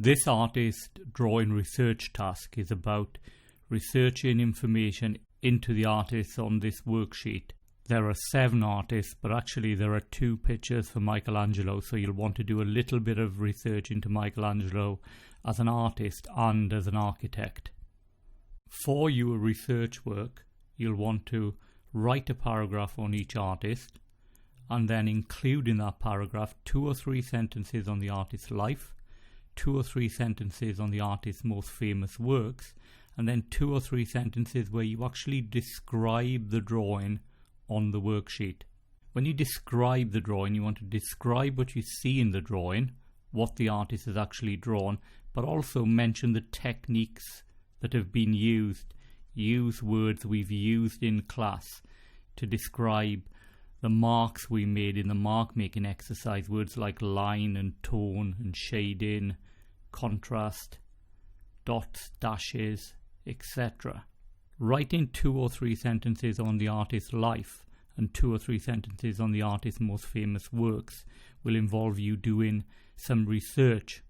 This artist drawing research task is about researching information into the artists on this worksheet. There are 7 artists, but actually there are 2 pictures for Michelangelo, so you'll want to do a little bit of research into Michelangelo as an artist and as an architect. For your research work, you'll want to write a paragraph on each artist and then include in that paragraph 2 or 3 sentences on the artist's life, 2 or 3 sentences on the artist's most famous works, and then 2 or 3 sentences where you actually describe the drawing on the worksheet. When you describe the drawing, you want to describe what you see in the drawing, what the artist has actually drawn, but also mention the techniques that have been used. Use words we've used in class to describe the marks we made in the mark making exercise, words like line and tone and shading, contrast, dots, dashes, etc. Writing 2 or 3 sentences on the artist's life and 2 or 3 sentences on the artist's most famous works will involve you doing some research.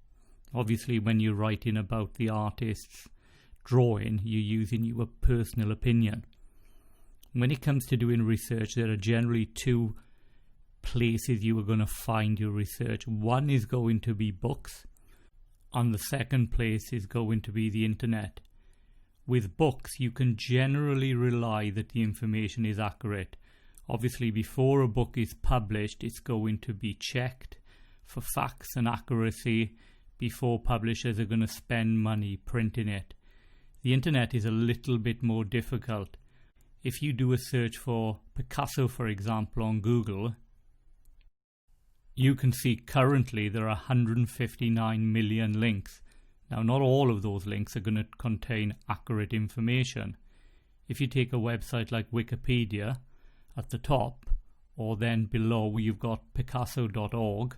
Obviously, when you're writing about the artist's drawing, you're using your personal opinion. When it comes to doing research, there are generally 2 places you are going to find your research. One is going to be books, and the second place is going to be the internet. With books, you can generally rely that the information is accurate. Obviously, before a book is published, it's going to be checked for facts and accuracy before publishers are going to spend money printing it. The internet is a little bit more difficult. If you do a search for Picasso, for example, on Google, you can see currently there are 159 million links. Now, not all of those links are going to contain accurate information. If you take a website like Wikipedia at the top, or then below where you've got Picasso.org,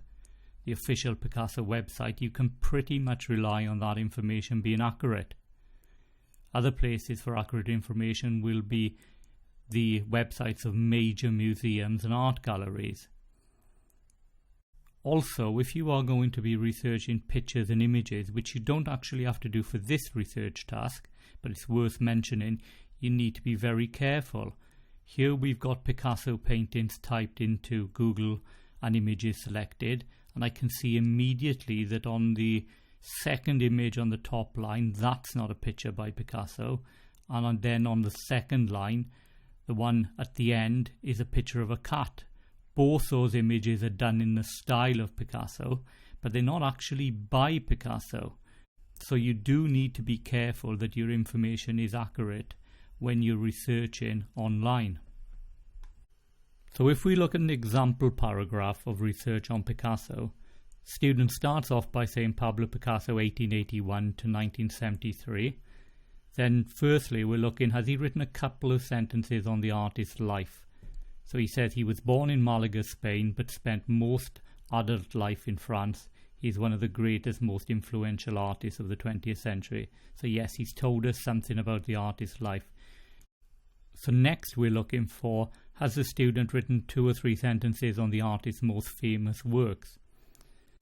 the official Picasso website, you can pretty much rely on that information being accurate. Other places for accurate information will be the websites of major museums and art galleries. Also, if you are going to be researching pictures and images, which you don't actually have to do for this research task, but it's worth mentioning, you need to be very careful. Here we've got Picasso paintings typed into Google and images selected, and I can see immediately that on the second image on the top line, that's not a picture by Picasso, and then on the second line, the one at the end, is a picture of a cat. Both those images are done in the style of Picasso, but they're not actually by Picasso. So you do need to be careful that your information is accurate when you're researching online. So if we look at an example paragraph of research on Picasso, student starts off by saying Pablo Picasso 1881 to 1973. Then firstly we're looking, has he written a couple of sentences on the artist's life? So he says he was born in Malaga, Spain, but spent most adult life in France. He's one of the greatest, most influential artists of the 20th century. So yes, he's told us something about the artist's life. So next we're looking for, has the student written 2 or 3 sentences on the artist's most famous works?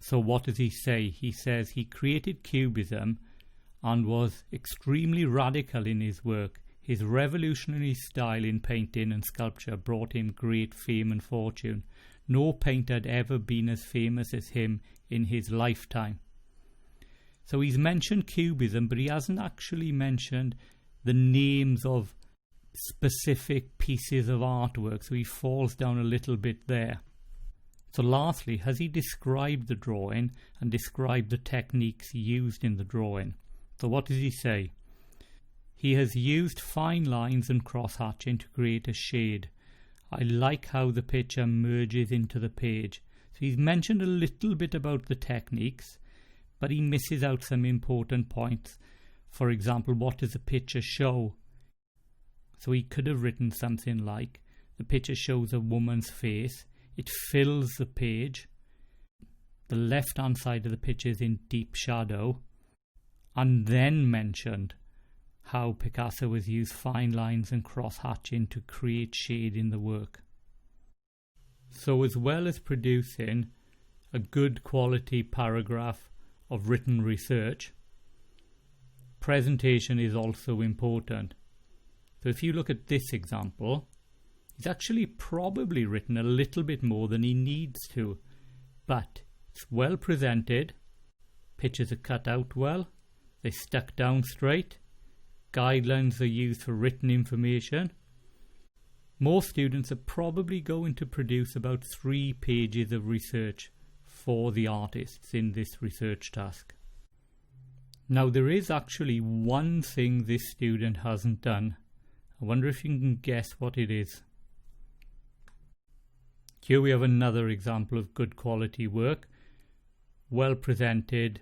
So what does he say? He says he created Cubism and was extremely radical in his work. His revolutionary style in painting and sculpture brought him great fame and fortune. No painter had ever been as famous as him in his lifetime. So he's mentioned Cubism, but he hasn't actually mentioned the names of specific pieces of artwork, so he falls down a little bit there. So lastly, has he described the drawing and described the techniques used in the drawing? So what does he say? He has used fine lines and cross-hatching to create a shade. I like how the picture merges into the page. So he's mentioned a little bit about the techniques, but he misses out some important points. For example, what does the picture show? So he could have written something like, the picture shows a woman's face, it fills the page, the left hand side of the picture is in deep shadow, and then mentioned how Picasso has used fine lines and cross-hatching to create shade in the work. So as well as producing a good quality paragraph of written research, presentation is also important. So if you look at this example, he's actually probably written a little bit more than he needs to, but it's well presented, pictures are cut out well, they're stuck down straight, guidelines are used for written information. Most students are probably going to produce about 3 pages of research for the artists in this research task. Now there is actually one thing this student hasn't done. I wonder if you can guess what it is. Here we have another example of good quality work, well presented,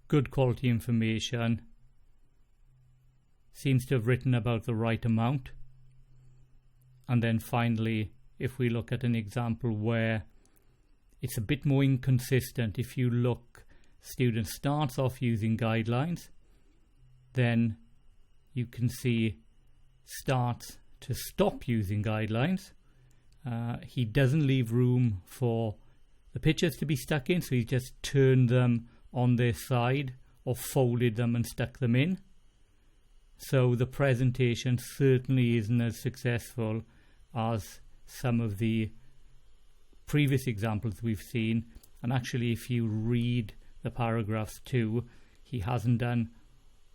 good quality information, seems to have written about the right amount. And then finally, if we look at an example where it's a bit more inconsistent, if you look, student starts off using guidelines, then you can see starts to stop using guidelines. He doesn't leave room for the pictures to be stuck in, so he just turned them on their side or folded them and stuck them in. So the presentation certainly isn't as successful as some of the previous examples we've seen. And actually, if you read the paragraphs too, he hasn't done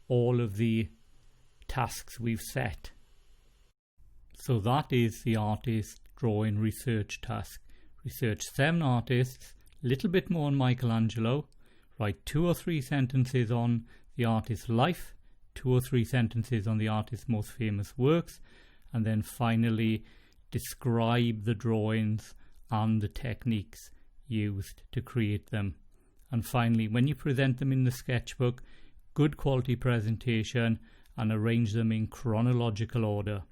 all of the tasks we've set. So that is the artist drawing research task. Research 7 artists, a little bit more on Michelangelo, write 2 or 3 sentences on the artist's life, 2 or 3 sentences on the artist's most famous works, and then finally describe the drawings and the techniques used to create them. And finally, when you present them in the sketchbook, good quality presentation and arrange them in chronological order.